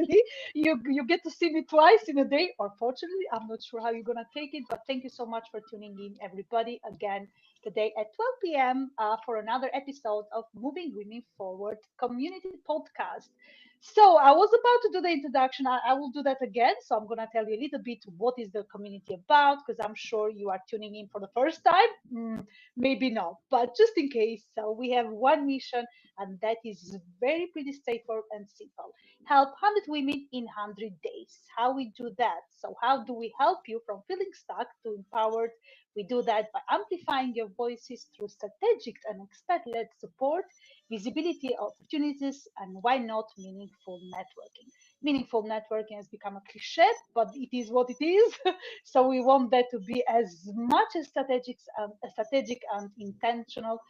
Unfortunately, you get to see me twice in a day, or fortunately, I'm not sure how you're gonna take it, but thank you so much for tuning in, everybody, again today at 12 p.m. For another episode of Moving Women Forward Community Podcast. So I was about to do the introduction. I will do that again. So I'm gonna tell you a little bit what is the community about, because I'm sure you are tuning in for the first time. Maybe not, but just in case. So we have one mission, and that is very pretty straightforward and simple: help 100 women in 100 days. How we do that? So how do we help you from feeling stuck to empowered? We do that by amplifying your voices through strategic and expert-led support, visibility opportunities, and why not meaningful networking. Meaningful networking has become a cliche, but it is what it is. So we want that to be as much as strategic and intentional,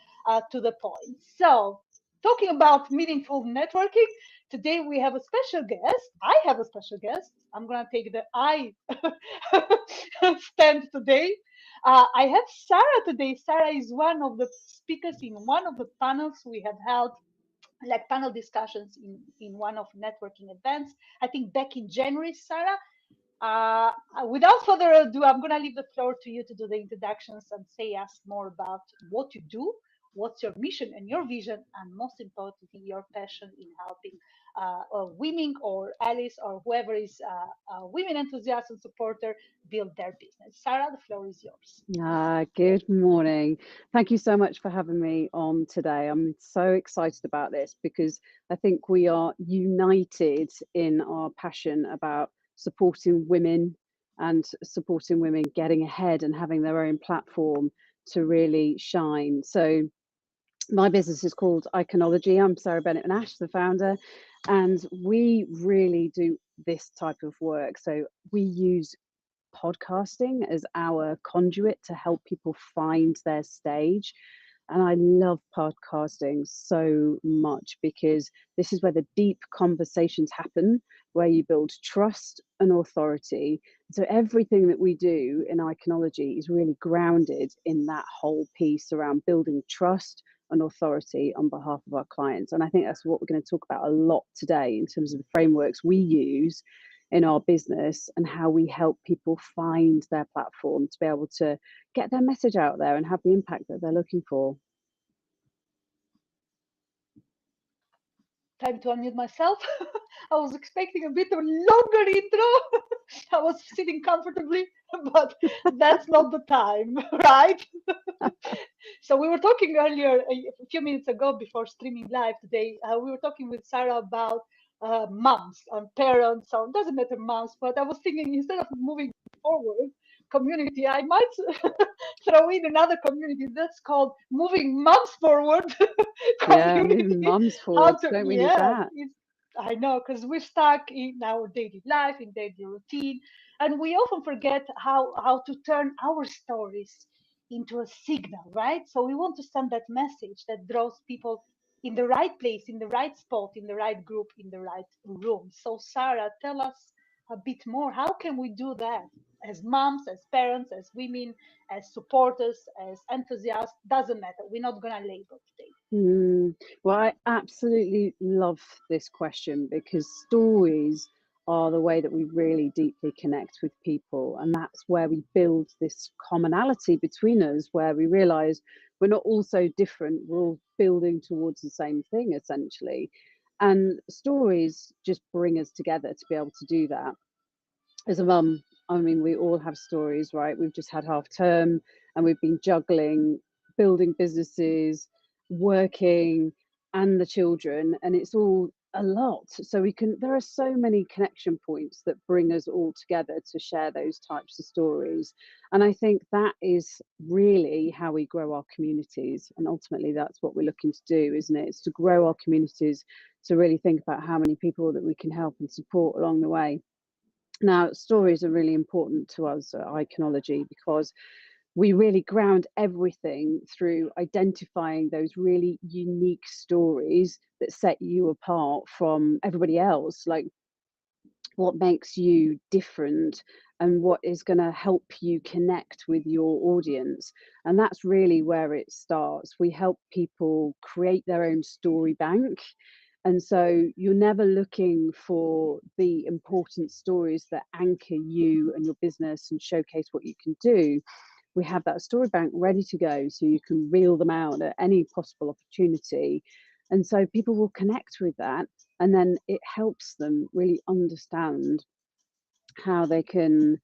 to the point. So talking about meaningful networking, today we have a special guest. I have a special guest. I'm gonna take the I stand today. I have Sarah today. Sarah is one of the speakers in one of the panels we have held, like panel discussions in one of networking events. I think back in January, Sarah. Uh, Without further ado, I'm going to leave the floor to you to do the introductions and say us more about what you do, what's your mission and your vision, and most importantly, your passion in helping women or allies or whoever is women enthusiast and supporter build their business. Sarah, the floor is yours. Good morning. Thank you so much for having me on today. I'm so excited about this because I think we are united in our passion about supporting women and supporting women getting ahead and having their own platform to really shine. So my business is called Ikonology. I'm Sarah Bennett-Nash, the founder, and we really do this type of work. So we use podcasting as our conduit to help people find their stage. And I love podcasting so much because this is where the deep conversations happen, where you build trust and authority. So everything that we do in Iconology is really grounded in that whole piece around building trust and authority on behalf of our clients. And I think that's what we're going to talk about a lot today in terms of the frameworks we use in our business and how we help people find their platform to be able to get their message out there and have the impact that they're looking for. Time to unmute myself. I was expecting a bit of a longer intro. I was sitting comfortably, but that's not the time, right? So we were talking earlier, a few minutes ago, before streaming live today. We were talking with Sarah about moms and parents. So it doesn't matter moms, but I was thinking instead of moving forward community, I might throw in another community that's called moving moms forward Yeah, moving community. mums How forwards. to, Don't we need yeah, that? I know, because we're stuck in our daily life, in daily routine, and we often forget how to turn our stories into a signal, right? So we want to send that message that draws people in the right place, in the right spot, in the right group, in the right room. So Sarah, tell us a bit more. How can we do that as moms, as parents, as women, as supporters, as enthusiasts? Doesn't matter. We're not gonna label today. Well, I absolutely love this question because stories are the way that we really deeply connect with people. And that's where we build this commonality between us, where we realize we're not all so different. We're all building towards the same thing, essentially. And stories just bring us together to be able to do that. As a mum, I mean, we all have stories, right? We've just had half term and we've been juggling, building businesses, working, and the children, and it's all a lot. So there are so many connection points that bring us all together to share those types of stories. And I think that is really how we grow our communities. And ultimately, that's what we're looking to do, isn't it? It's to grow our communities, to really think about how many people that we can help and support along the way. Now, stories are really important to us at Iconology because we really ground everything through identifying those really unique stories that set you apart from everybody else. Like, what makes you different and what is going to help you connect with your audience. And that's really where it starts. We help people create their own story bank And so you're never looking for the important stories that anchor you and your business and showcase what you can do. We have that story bank ready to go so you can reel them out at any possible opportunity. And so people will connect with that. And then it helps them really understand how they can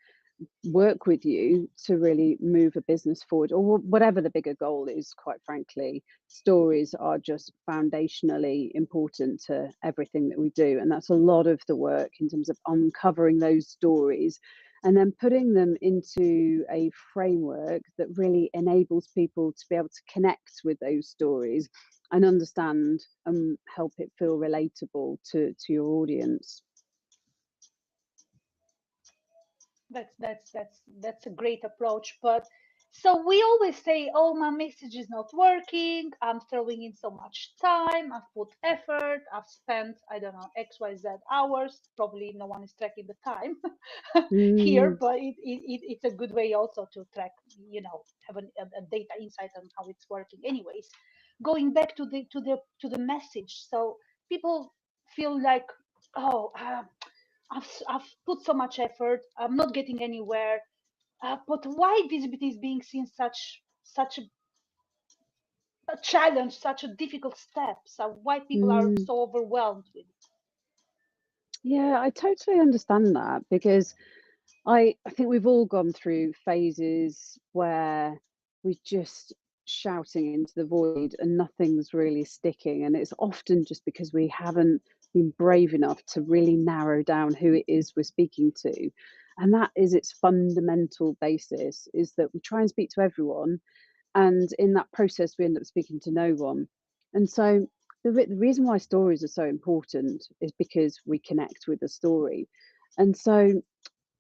work with you to really move a business forward, or whatever the bigger goal is. Quite frankly, stories are just foundationally important to everything that we do, and that's a lot of the work in terms of uncovering those stories and then putting them into a framework that really enables people to be able to connect with those stories and understand and help it feel relatable to your audience. That's a great approach. But so we always say, oh, my message is not working. I'm throwing in so much time. I've put effort. I've spent, I don't know, XYZ hours. Probably no one is tracking the time here, Mm, but it's a good way also to track, have a data insight on how it's working. Anyways, going back to the message. So people feel like, oh, I've put so much effort. I'm not getting anywhere. But why visibility is being seen such a challenge, such a difficult step? So why people are mm. so overwhelmed with it? Yeah, I totally understand that, because I think we've all gone through phases where we're just shouting into the void and nothing's really sticking. And it's often just because we haven't been brave enough to really narrow down who it is we're speaking to. And that is its fundamental basis, is that we try and speak to everyone, and in that process we end up speaking to no one. And so the reason why stories are so important is because we connect with the story. And so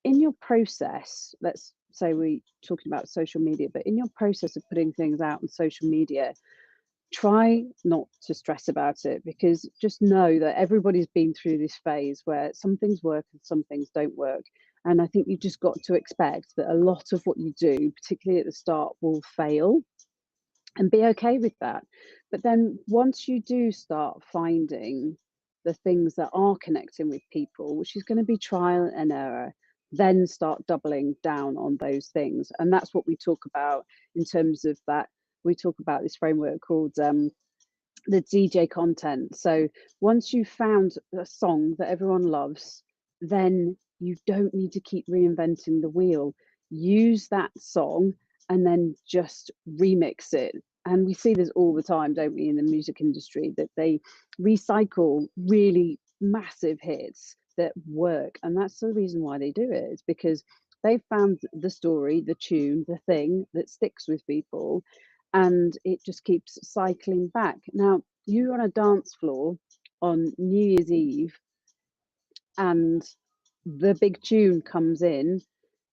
in your process, let's say we're talking about social media, but in your process of putting things out on social media, try not to stress about it, because just know that everybody's been through this phase where some things work and some things don't work. And I think you just got to expect that a lot of what you do, particularly at the start, will fail, and be okay with that. But then once you do start finding the things that are connecting with people, which is going to be trial and error, then start doubling down on those things. And that's what we talk about in terms of that. We talk about this framework called the DJ content. So once you've found a song that everyone loves, then you don't need to keep reinventing the wheel. Use that song and then just remix it. And we see this all the time, don't we, in the music industry, that they recycle really massive hits that work. And that's the reason why they do it. It's because they've found the story, the tune, the thing that sticks with people, and it just keeps cycling back. Now, you're on a dance floor on New Year's Eve, and the big tune comes in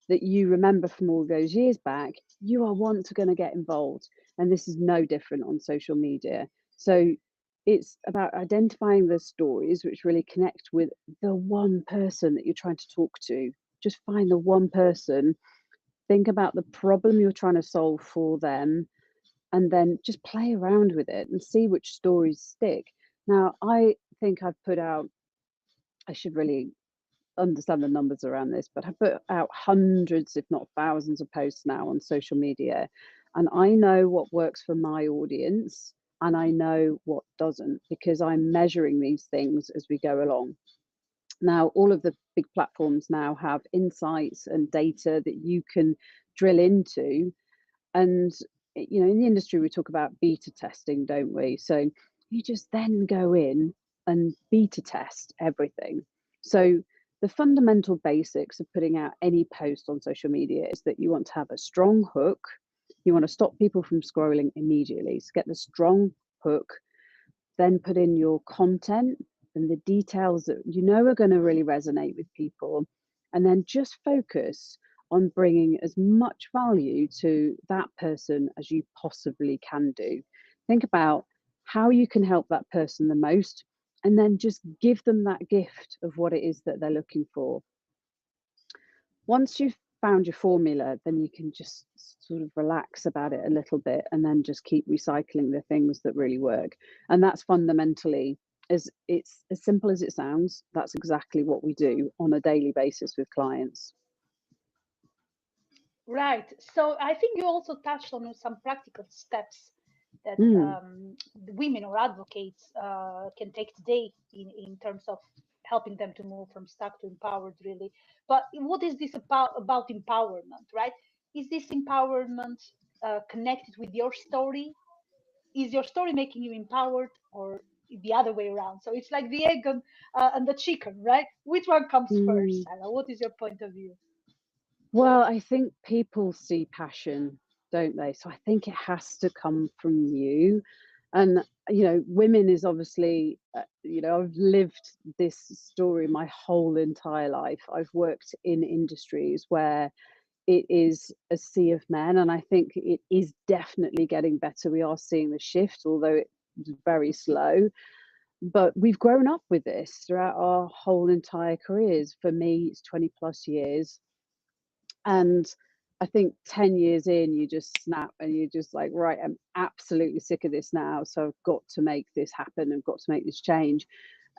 that you remember from all those years back. You are once going to get involved, and this is no different on social media. So it's about identifying the stories which really connect with the one person that you're trying to talk to. Just find the one person, think about the problem you're trying to solve for them, and then just play around with it and see which stories stick. Now, I think I've put out, I should really understand the numbers around this, but I've put out hundreds, if not thousands, of posts now on social media. And I know what works for my audience and I know what doesn't, because I'm measuring these things as we go along. Now, all of the big platforms now have insights and data that you can drill into. And in the industry we talk about beta testing, don't we? So you just then go in and beta test everything. So the fundamental basics of putting out any post on social media is that you want to have a strong hook. You want to stop people from scrolling immediately, so get the strong hook, then put in your content and the details that are going to really resonate with people, and then just focus on bringing as much value to that person as you possibly can do. Think about how you can help that person the most, and then just give them that gift of what it is that they're looking for. Once you've found your formula, then you can just sort of relax about it a little bit and then just keep recycling the things that really work. And that's fundamentally as it's as simple as it sounds, that's exactly what we do on a daily basis with clients. Right. So I think you also touched on some practical steps that Mm, women or advocates can take today in terms of helping them to move from stuck to empowered, really. But what is this about empowerment, right? Is this empowerment connected with your story? Is your story making you empowered, or the other way around? So it's like the egg and the chicken, right? Which one comes first, mm. Sarah? What is your point of view? Well, I think people see passion, don't they? So I think it has to come from you. And, women is obviously, I've lived this story my whole entire life. I've worked in industries where it is a sea of men, and I think it is definitely getting better. We are seeing the shift, although it's very slow. But we've grown up with this throughout our whole entire careers. For me, it's 20 plus years. And I think 10 years in, you just snap and you're just like, right, I'm absolutely sick of this now. So I've got to make this happen. I've got to make this change.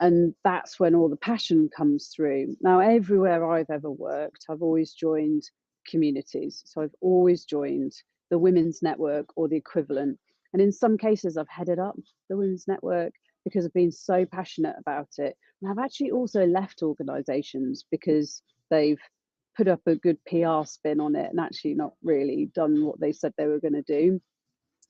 And that's when all the passion comes through. Now, everywhere I've ever worked, I've always joined communities. So I've always joined the Women's Network or the equivalent. And in some cases, I've headed up the Women's Network because I've been so passionate about it. And I've actually also left organizations because they've put up a good PR spin on it and actually not really done what they said they were going to do.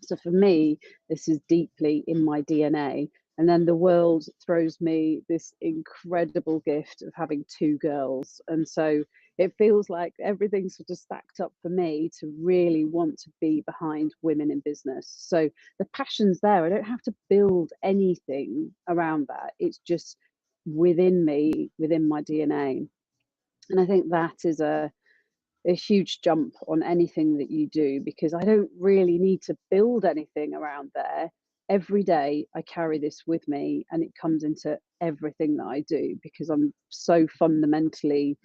So for me, this is deeply in my DNA. And then the world throws me this incredible gift of having two girls. And so it feels like everything's sort of stacked up for me to really want to be behind women in business. So the passion's there. I don't have to build anything around that. It's just within me, within my DNA. And I think that is a huge jump on anything that you do, because I don't really need to build anything around there. Every day I carry this with me and it comes into everything that I do because I'm so fundamentally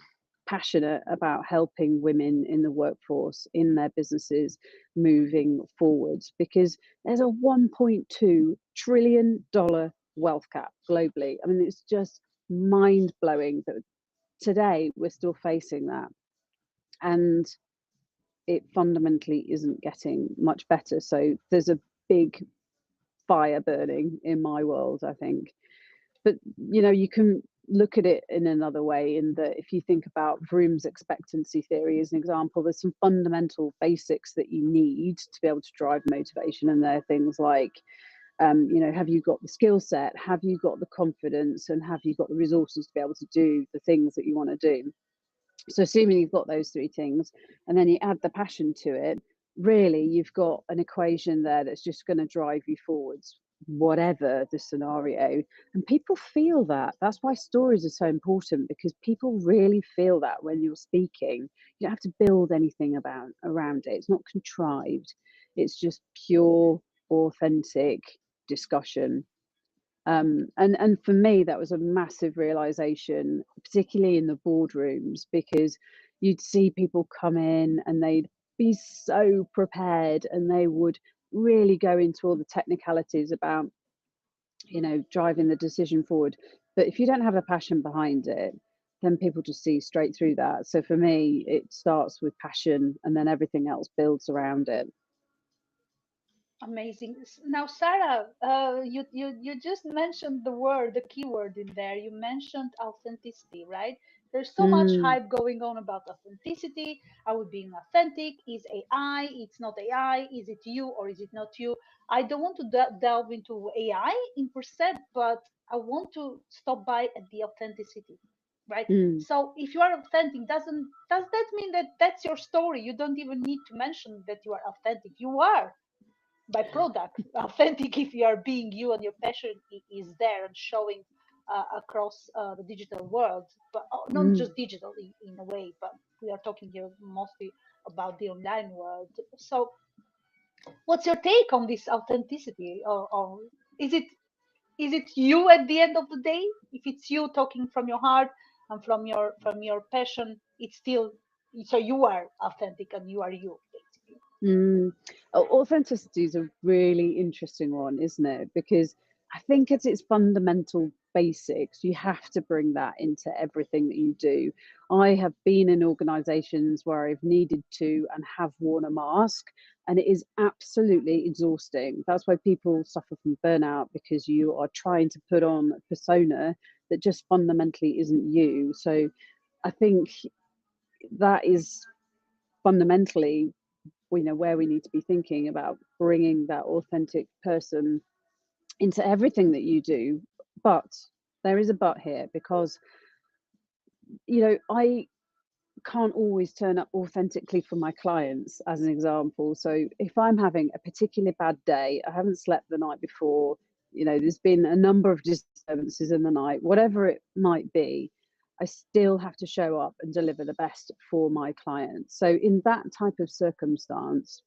passionate about helping women in the workforce, in their businesses, moving forwards, because there's a $1.2 trillion wealth cap globally. I mean, it's just mind blowing that today we're still facing that. And it fundamentally isn't getting much better. So there's a big fire burning in my world, I think. But you can look at it in another way, in that if you think about Vroom's expectancy theory as an example, there's some fundamental basics that you need to be able to drive motivation. And there are things like, have you got the skill set? Have you got the confidence? And have you got the resources to be able to do the things that you want to do? So assuming you've got those three things and then you add the passion to it, really you've got an equation there that's just going to drive you forwards, whatever the scenario. And people feel that. That's why stories are so important, because people really feel that when you're speaking. You don't have to build anything around it. It's not contrived. It's just pure, authentic discussion. And for me, that was a massive realization, particularly in the boardrooms, because you'd see people come in and they'd be so prepared and they would really go into all the technicalities about, driving the decision forward. But if you don't have a passion behind it, then people just see straight through that. So for me, it starts with passion and then everything else builds around it. Amazing. Now, Sarah, you just mentioned the word, the keyword in there. You mentioned authenticity, right? There's so much Mm, hype going on about authenticity. Are we being authentic? Is AI? It's not AI. Is it you or is it not you? I don't want to delve into AI in percent, but I want to stop by at the authenticity, right? mm, So if you are authentic, does that mean that that's your story? You don't even need to mention that you are authentic. You are by product authentic if you are being you and your passion is there and showing across the digital world, but not mm. just digital in a way, but we are talking here mostly about the online world. So what's your take on this authenticity, or is it is it you at the end of the day? If it's you talking from your heart and from your passion, it's still, so you are authentic and you are you basically. Mm. Authenticity is a really interesting one, isn't it? Because I think at its fundamental basics, you have to bring that into everything that you do. I have been in organizations where I've needed to and have worn a mask, and it is absolutely exhausting. That's why people suffer from burnout, because you are trying to put on a persona that just fundamentally isn't you. So I think that is fundamentally, where we need to be thinking about bringing that authentic person into everything that you do. But there is a but here, because I can't always turn up authentically for my clients, as an example. So if I'm having a particularly bad day, I haven't slept the night before, there's been a number of disturbances in the night, whatever it might be, I still have to show up and deliver the best for my clients. So in that type of circumstance,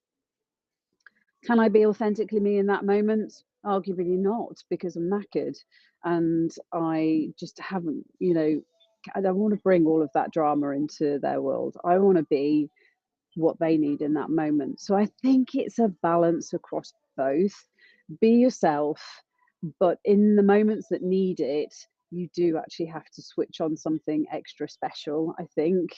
can I be authentically me in that moment? Arguably not, because I'm knackered and I just haven't, I don't want to bring all of that drama into their world. I want to be what they need in that moment. So I think it's a balance across both. Be yourself, but in the moments that need it, you do actually have to switch on something extra special, I think.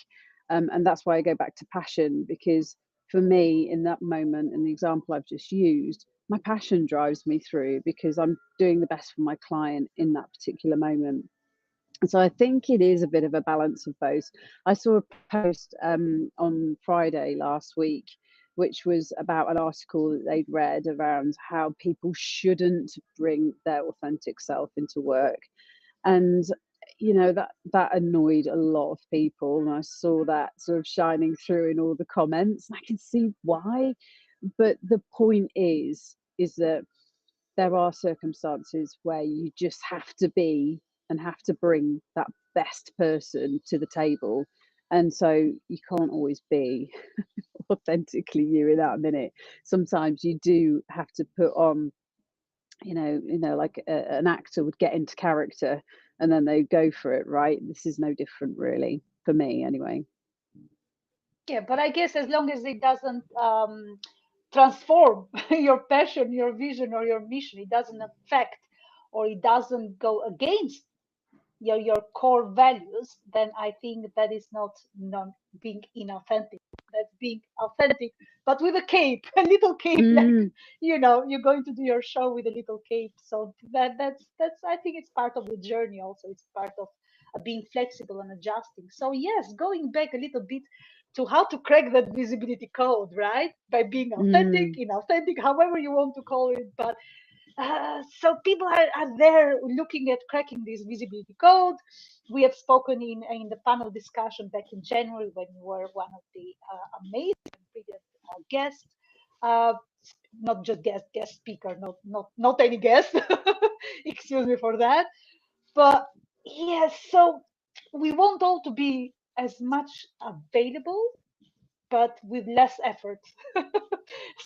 And that's why I go back to passion, because for me, in that moment, in the example I've just used, my passion drives me through, because I'm doing the best for my client in that particular moment. So I think it is a bit of a balance of both. I saw a post on Friday last week, which was about an article that they'd read around how people shouldn't bring their authentic self into work. And that annoyed a lot of people, and I saw that sort of shining through in all the comments. I can see why, but the point is that there are circumstances where you just have to be and have to bring that best person to the table. And so you can't always be authentically you in that minute. Sometimes you do have to put on, like an actor would get into character and then they go for it, right? This is no different, really, for me anyway. Yeah, but I guess as long as it doesn't transform your passion, your vision, or your mission, it doesn't affect or it doesn't go against your core values, then I think that is not being inauthentic. That's being authentic, but with a cape, a little cape, like Mm, you're going to do your show with a little cape. So that's I think it's part of the journey. Also, it's part of being flexible and adjusting. So yes, going back a little bit to how to crack that visibility code, right? By being authentic, mm, inauthentic, however you want to call it, but so people are there looking at cracking this visibility code. We have spoken in the panel discussion back in January when you were one of the amazing and brilliant guests. Uh, Not just guest speaker, not any guest. Excuse me for that. But yes, so we want all to be as much available, but with less effort.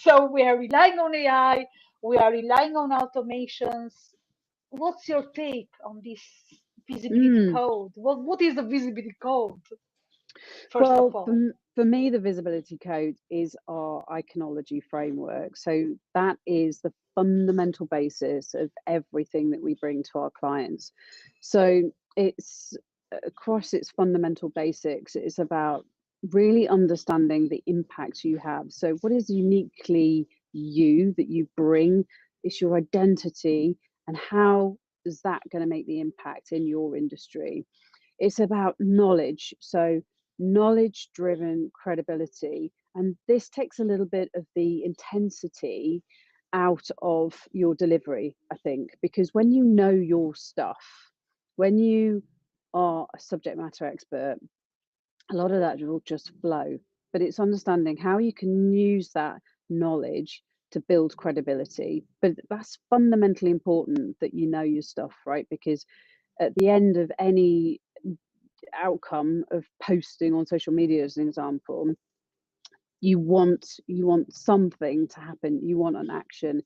So we are relying on AI, we are relying on automations. What's your take on this visibility mm. code? What is the visibility code, first of Well, all? for me, the visibility code is our Ikonology framework. So that is the fundamental basis of everything that we bring to our clients. So it's across its fundamental basics, it's about really understanding the impact you have. So, what is uniquely you that you bring? It's your identity, and how is that going to make the impact in your industry? It's about knowledge. So, knowledge driven credibility. And this takes a little bit of the intensity out of your delivery, I think, because when you know your stuff, when you are a subject matter expert, a lot of that will just flow. But it's understanding how you can use that knowledge to build credibility. But that's fundamentally important, that you know your stuff, right? Because at the end of any outcome of posting on social media, as an example, you want something to happen, you want an action,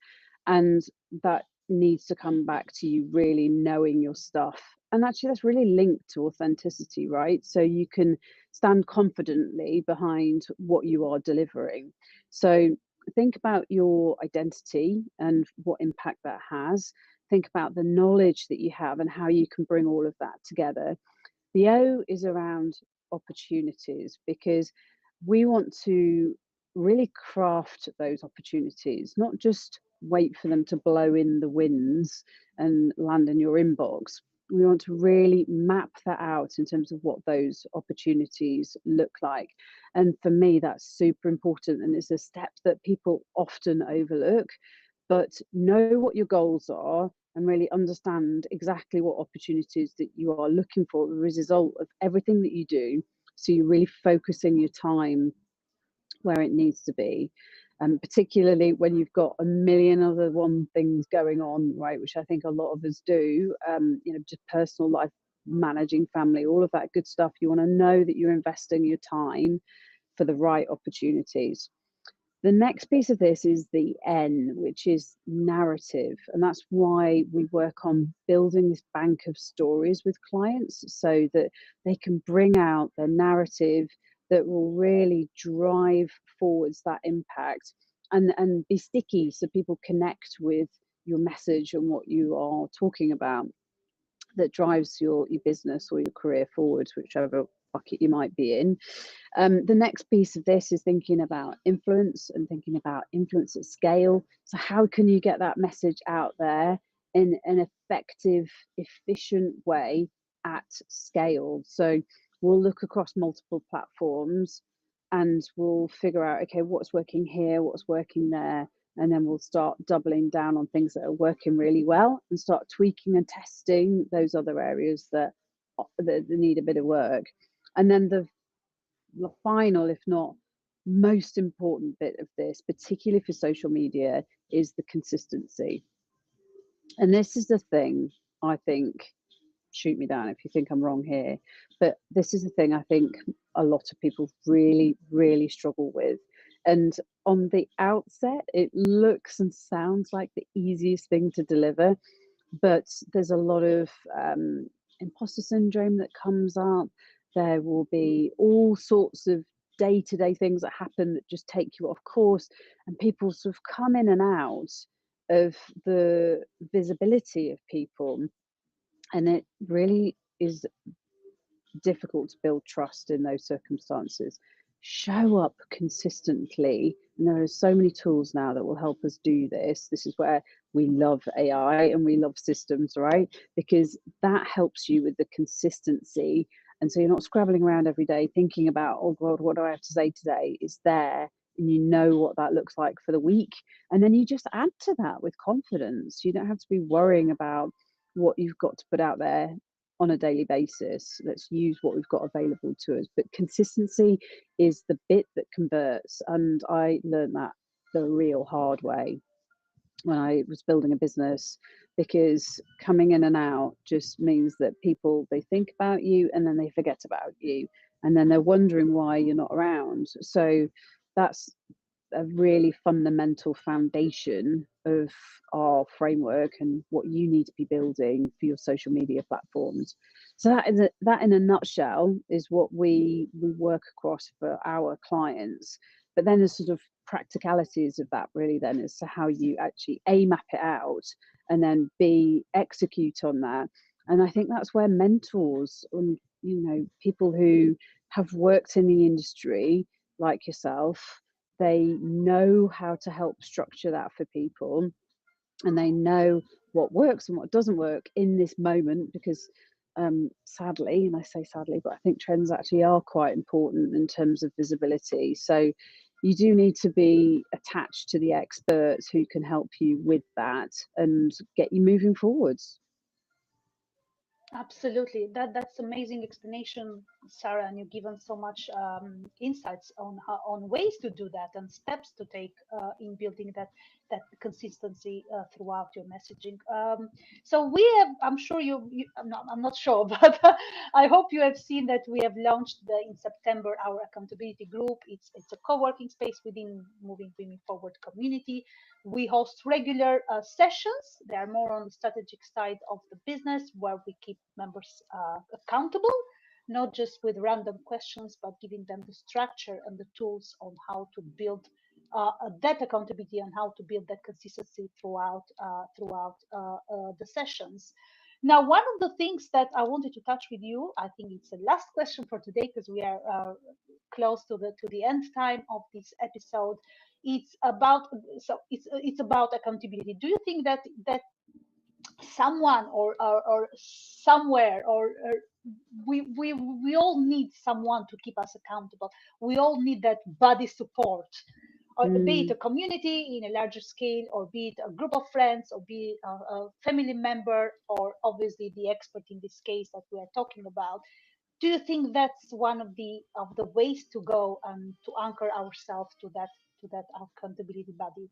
and that needs to come back to you really knowing your stuff. And actually that's really linked to authenticity, right? So you can stand confidently behind what you are delivering. So think about your identity and what impact that has. think about the knowledge that you have and how you can bring all of that together. The O is around opportunities, because we want to really craft those opportunities, not just wait for them to blow in the winds and land in your inbox. We want to really map that out in terms of what those opportunities look like. And for me, that's super important. And it's a step that people often overlook. But know what your goals are and really understand exactly what opportunities that you are looking for as a result of everything that you do. So you're really focusing your time where it needs to be. Particularly when you've got a million other things going on, right? Which I think a lot of us do. Just personal life, managing family, all of that good stuff. You want to know that you're investing your time for the right opportunities. The next piece of this is the N, which is narrative. And that's why we work on building this bank of stories with clients so that they can bring out their narrative that will really drive forwards that impact and be sticky so people connect with your message and what you are talking about, that drives your business or your career forwards, whichever bucket you might be in. The next piece of this is thinking about influence and thinking about influence at scale. So how can you get that message out there in an effective, efficient way at scale? So we'll look across multiple platforms and we'll figure out, okay, what's working here, what's working there, and then we'll start doubling down on things that are working really well and start tweaking and testing those other areas that need a bit of work. And then the final, if not most important bit of this, particularly for social media, is the consistency. And this is the thing, I think, shoot me down if you think I'm wrong here, but this is the thing I think a lot of people really, really struggle with. And on the outset, it looks and sounds like the easiest thing to deliver, but there's a lot of imposter syndrome that comes up. There will be all sorts of day-to-day things that happen that just take you off course, and people sort of come in and out of the visibility of people, and it really is difficult to build trust in those circumstances. Show up consistently, and there are so many tools now that will help us do this. This is where we love AI and we love systems, right? Because that helps you with the consistency, and so you're not scrabbling around every day thinking about, oh god, what do I have to say today? It's there and you know what that looks like for the week, and then you just add to that with confidence. You don't have to be worrying about what you've got to put out there on a daily basis. Let's use what we've got available to us. But consistency is the bit that converts. And I learned that the real hard way when I was building a business, because coming in and out just means that people, they think about you and then they forget about you. And then they're wondering why you're not around. So that's a really fundamental foundation of our framework and what you need to be building for your social media platforms. So that in a nutshell is what we work across for our clients. But then the sort of practicalities of that really then as to how you actually map it out and then execute on that. And I think that's where mentors and people who have worked in the industry like yourself, they know how to help structure that for people, and they know what works and what doesn't work in this moment, because sadly, and I say sadly, but I think trends actually are quite important in terms of visibility. So you do need to be attached to the experts who can help you with that and get you moving forwards. Absolutely. That's amazing explanation, Sarah, and you've given so much insights on on ways to do that and steps to take in building that consistency throughout your messaging. So we have, I'm sure I'm not sure, but I hope you have seen that we have launched in September our accountability group. It's a co-working space within Moving Women Forward community. We host regular sessions. They are more on the strategic side of the business, where we keep members accountable, not just with random questions, but giving them the structure and the tools on how to build that accountability and how to build that consistency throughout the sessions. Now, one of the things that I wanted to touch with you, I think it's the last question for today because we are close to the end time of this episode. It's about it's about accountability. Do you think that someone or somewhere or we all need someone to keep us accountable? We all need that body support, or be it Mm. a community in a larger scale, or be it a group of friends, or be it a family member, or obviously the expert in this case that we are talking about. Do you think that's one of the ways to go and to anchor ourselves to that accountability body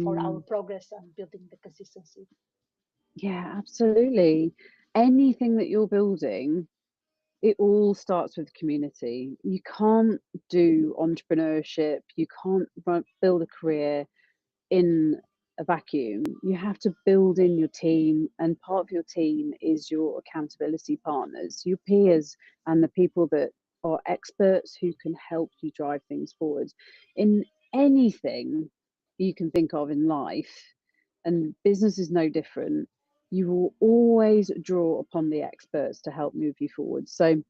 for our Mm. progress and building the consistency? Yeah, absolutely. Anything that you're building, it all starts with community. You can't do entrepreneurship, you can't build a career in a vacuum. You have to build in your team, and part of your team is your accountability partners, your peers, and the people that are experts who can help you drive things forward in anything you can think of in life. And business is no different. You will always draw upon the experts to help move you forward. So,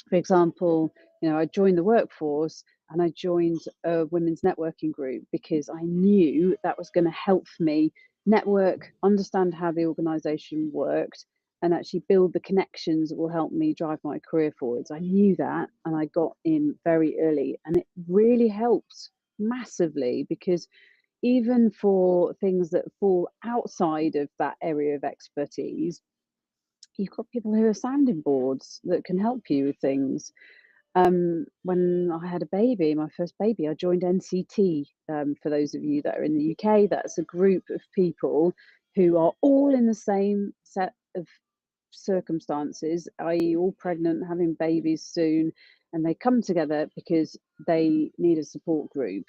for example, I joined the workforce and I joined a women's networking group because I knew that was going to help me network, understand how the organization worked, and actually build the connections that will help me drive my career forwards. I knew that and I got in very early, and it really helped massively because even for things that fall outside of that area of expertise, you've got people who are sounding boards that can help you with things. When I had a baby, my first baby, I joined NCT. For those of you that are in the UK, that's a group of people who are all in the same set of circumstances, i.e., all pregnant, having babies soon, and they come together because they need a support group.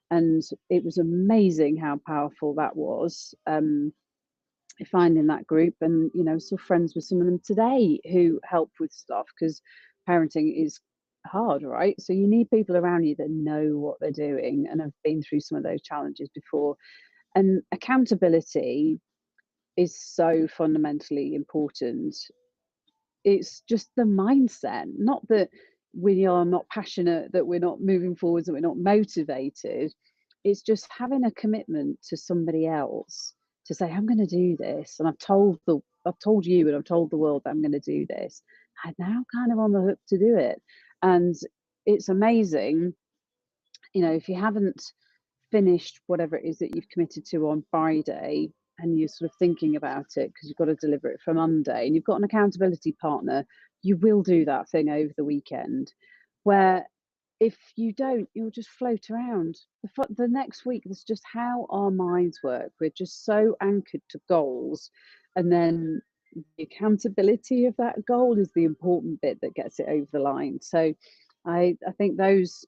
And it was amazing how powerful that was. Finding that group, and still friends with some of them today who help with stuff because parenting is hard, right? So you need people around you that know what they're doing and have been through some of those challenges before. And accountability is so fundamentally important. It's just the mindset, not that we are not passionate, that we're not moving forwards, that we're not motivated. It's just having a commitment to somebody else to say, I'm going to do this, and I've told you and I've told the world that I'm going to do this. I'm now kind of on the hook to do it. And it's amazing, if you haven't finished whatever it is that you've committed to on Friday, and you're sort of thinking about it because you've got to deliver it for Monday, and you've got an accountability partner, you will do that thing over the weekend. Where if you don't, you'll just float around. The next week, that's just how our minds work. We're just so anchored to goals, and then the accountability of that goal is the important bit that gets it over the line. So I think those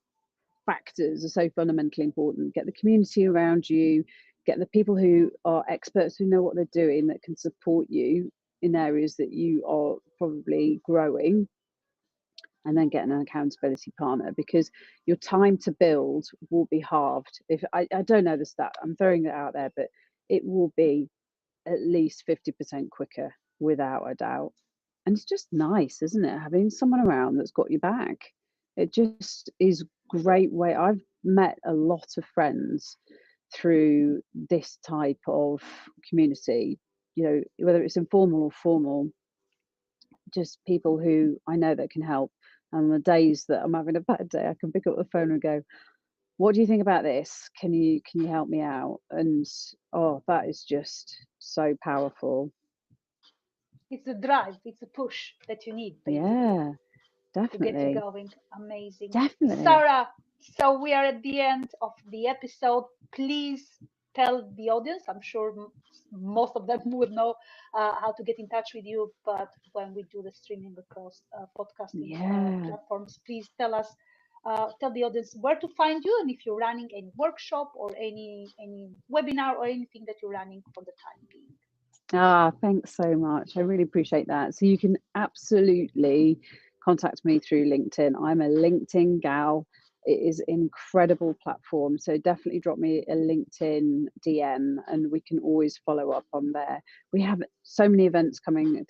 factors are so fundamentally important. Get the community around you, get the people who are experts, who know what they're doing, that can support you in areas that you are probably growing, and then get an accountability partner, because your time to build will be halved. If I don't know the stat, I'm throwing it out there, but it will be at least 50% quicker without a doubt. And it's just nice, isn't it, having someone around that's got your back? It just is great way. I've met a lot of friends through this type of community, whether it's informal or formal, just people who I know that can help. And the days that I'm having a bad day, I can pick up the phone and go, what do you think about this? Can you help me out? And oh, that is just so powerful. It's the drive, it's the push that you need basically Yeah, to get you definitely. going. Amazing. Definitely. Sarah, so we are at the end of the episode. Please tell the audience, I'm sure most of them would know how to get in touch with you, but when we do the streaming across podcasting Yeah. platforms, please tell the audience where to find you, and if you're running any workshop or any webinar or anything that you're running for the time being. Ah, thanks so much. I really appreciate that. So you can absolutely contact me through LinkedIn. I'm a LinkedIn gal. It is an incredible platform. So definitely drop me a LinkedIn DM and we can always follow up on there. We have so many events coming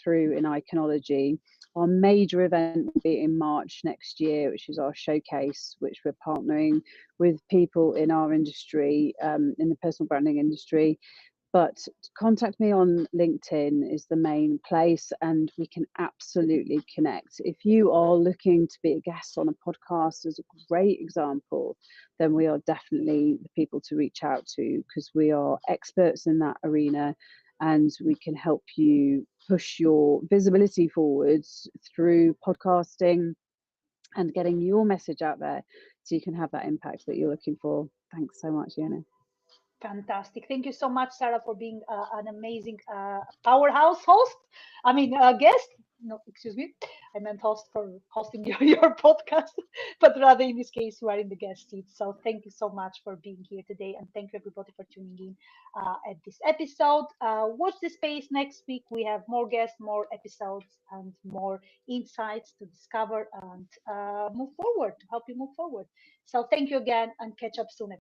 through in Ikonology. Our major event will be in March next year, which is our showcase, which we're partnering with people in our industry, in the personal branding industry. But contact me on LinkedIn is the main place, and we can absolutely connect. If you are looking to be a guest on a podcast as a great example, then we are definitely the people to reach out to, because we are experts in that arena and we can help you push your visibility forwards through podcasting and getting your message out there so you can have that impact that you're looking for. Thanks so much, Yana. Fantastic. Thank you so much, Sarah, for being an amazing powerhouse host. I mean, guest. No, excuse me. I meant host for hosting your podcast, but rather in this case, you are in the guest seat. So thank you so much for being here today. And thank you, everybody, for tuning in at this episode. Watch the space next week. We have more guests, more episodes, and more insights to discover and move forward, to help you move forward. So thank you again and catch up soon.